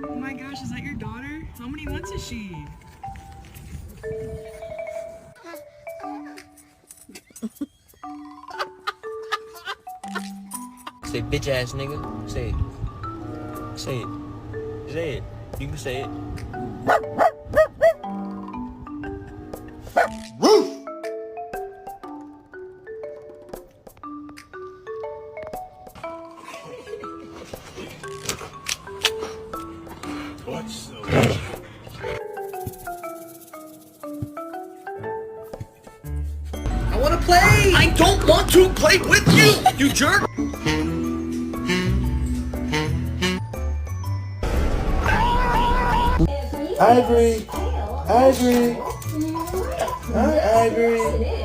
Oh my gosh, is that your daughter? How many months is she? Say bitch ass nigga. Say it. Say it. Say it. You can say it. Roof! What's the I wanna play! I don't want to play with you, you jerk! Ivory! Ivory! Hi, Ivory!